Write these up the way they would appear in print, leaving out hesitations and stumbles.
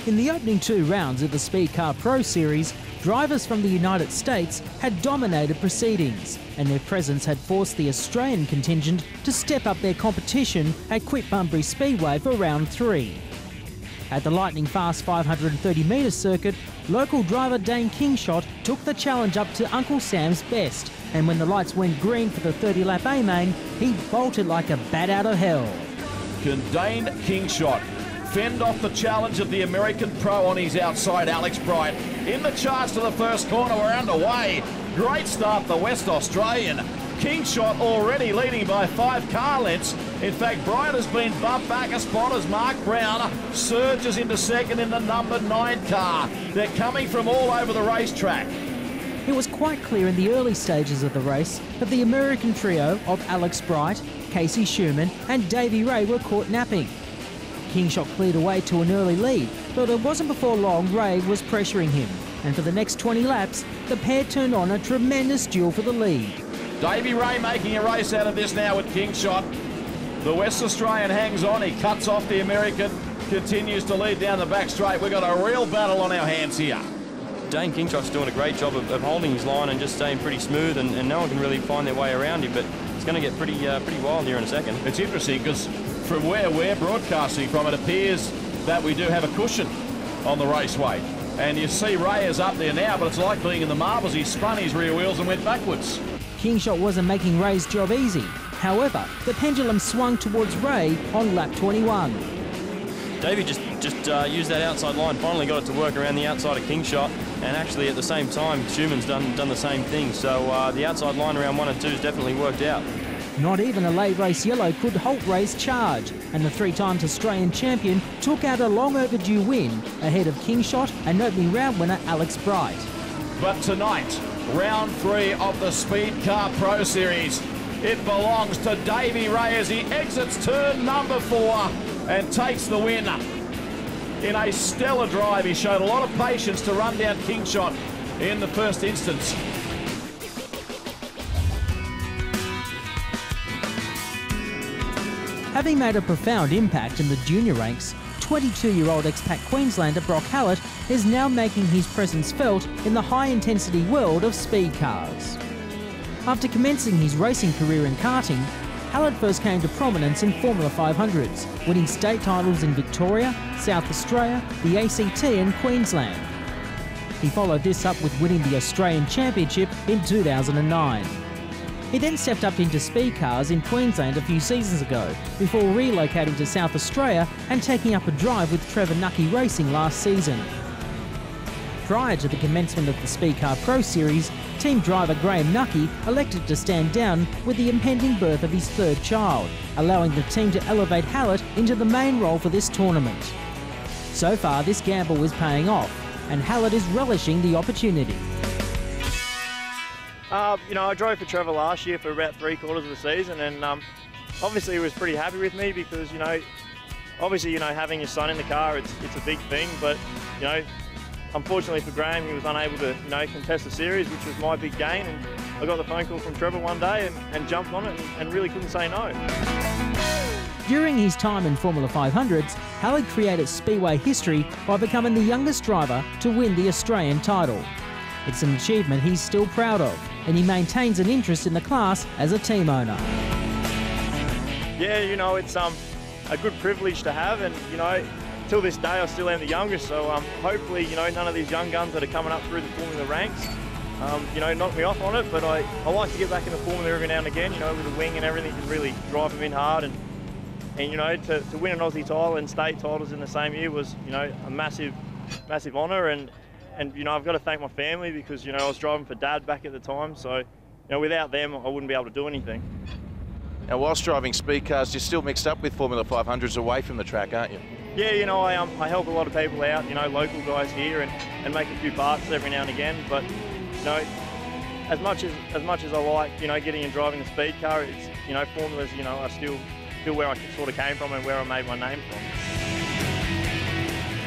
In the opening 2 rounds of the Speedcar Pro Series, drivers from the United States had dominated proceedings, and their presence had forced the Australian contingent to step up their competition at Quit Bunbury Speedway for round 3. At the lightning-fast 530-metre circuit, local driver Dane Kingshot took the challenge up to Uncle Sam's best, and when the lights went green for the 30-lap A-main, he bolted like a bat out of hell. Can Dane Kingshot fend off the challenge of the American Pro on his outside, Alex Bright? In the charge to the first corner, we're underway. Great start, the West Australian. Kingshot already leading by 5 car lengths. In fact, Bright has been bumped back a spot as Mark Brown surges into second in the number 9 car. They're coming from all over the racetrack. It was quite clear in the early stages of the race that the American trio of Alex Bright, Casey Schumann and Davey Ray were caught napping. Kingshot cleared away to an early lead, but it wasn't before long Ray was pressuring him, and for the next 20 laps, the pair turned on a tremendous duel for the lead. Davey Ray making a race out of this now with Kingshot. The West Australian hangs on, he cuts off the American, continues to lead down the back straight. We've got a real battle on our hands here. Dane Kingshot's doing a great job of holding his line and just staying pretty smooth, and no one can really find their way around him, but it's going to get pretty wild here in a second. It's interesting because from where we're broadcasting from, it appears that we do have a cushion on the raceway. And you see Ray is up there now, but it's like being in the marbles. He spun his rear wheels and went backwards. Kingshot wasn't making Ray's job easy. However, the pendulum swung towards Ray on lap 21. Davey just used that outside line, finally got it to work around the outside of Kingshot, and actually at the same time, Schumann's done the same thing. So the outside line around 1 and 2 has definitely worked out. Not even a late race yellow could halt Ray's charge, and the 3-time Australian champion took out a long overdue win ahead of Kingshot and opening round winner Alex Bright. But tonight, round 3 of the Speedcar Pro Series, it belongs to Davey Ray as he exits turn number 4 and takes the win. In a stellar drive, he showed a lot of patience to run down Kingshot in the first instance. Having made a profound impact in the junior ranks, 22-year-old expat Queenslander Brock Hallett is now making his presence felt in the high-intensity world of speed cars. After commencing his racing career in karting, Hallett first came to prominence in Formula 500s, winning state titles in Victoria, South Australia, the ACT and Queensland. He followed this up with winning the Australian Championship in 2009. He then stepped up into speed cars in Queensland a few seasons ago, before relocating to South Australia and taking up a drive with Trevor Nucky Racing last season. Prior to the commencement of the Speedcar Pro Series, team driver Graham Nucky elected to stand down with the impending birth of his 3rd child, allowing the team to elevate Hallett into the main role for this tournament. So far, this gamble is paying off, and Hallett is relishing the opportunity. I drove for Trevor last year for about 3/4 of the season, and obviously he was pretty happy with me because, obviously, having your son in the car, it's a big thing, but, unfortunately for Graham, he was unable to, contest the series, which was my big gain, and I got the phone call from Trevor one day and jumped on it and really couldn't say no. During his time in Formula 500s, Hallett created Speedway history by becoming the youngest driver to win the Australian title. It's an achievement he's still proud of, and he maintains an interest in the class as a team owner. Yeah, it's a good privilege to have, and, till this day I still am the youngest, so hopefully, none of these young guns that are coming up through the Formula ranks, knock me off on it, but I like to get back in the Formula every now and again, with the wing and everything, can really drive them in hard, and to win an Aussie title and state titles in the same year was, a massive honour, and I've got to thank my family because, I was driving for Dad back at the time, so, without them, I wouldn't be able to do anything. Now, whilst driving speed cars, you're still mixed up with Formula 500s away from the track, aren't you? Yeah, I help a lot of people out, local guys here, and make a few parts every now and again, but, as much as I like, getting and driving the speed car, it's, formulas, are still where I sort of came from and where I made my name from.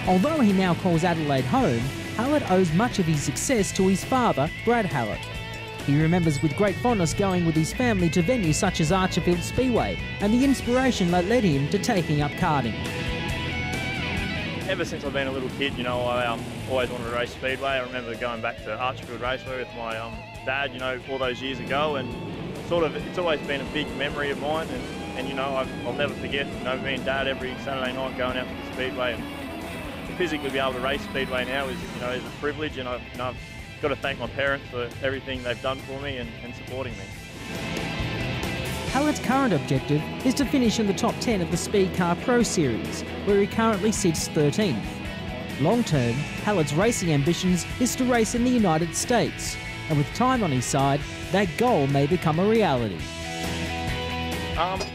Although he now calls Adelaide home, Hallett owes much of his success to his father, Brad Hallett. He remembers with great fondness going with his family to venues such as Archerfield Speedway and the inspiration that led him to taking up karting. ever since I've been a little kid, you know, I always wanted to race Speedway. I remember going back to Archfield Raceway with my dad, you know, all those years ago, and sort of it's always been a big memory of mine, and you know, I'll never forget, you know, me and Dad every Saturday night going out to the Speedway, and to physically be able to race Speedway now is, you know, is a privilege, and I've got to thank my parents for everything they've done for me and supporting me. Hallett's current objective is to finish in the top 10 of the Speedcar Pro Series, where he currently sits 13th. Long-term, Hallett's racing ambitions is to race in the United States, and with time on his side, that goal may become a reality.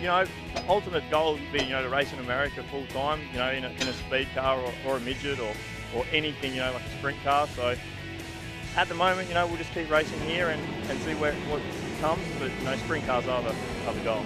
You know, ultimate goal would be, you know, to race in America full time, you know, in a speed car or a midget or anything, you know, like a sprint car. So at the moment, you know, we'll just keep racing here and see what comes, but, you know, sprint cars are the goal.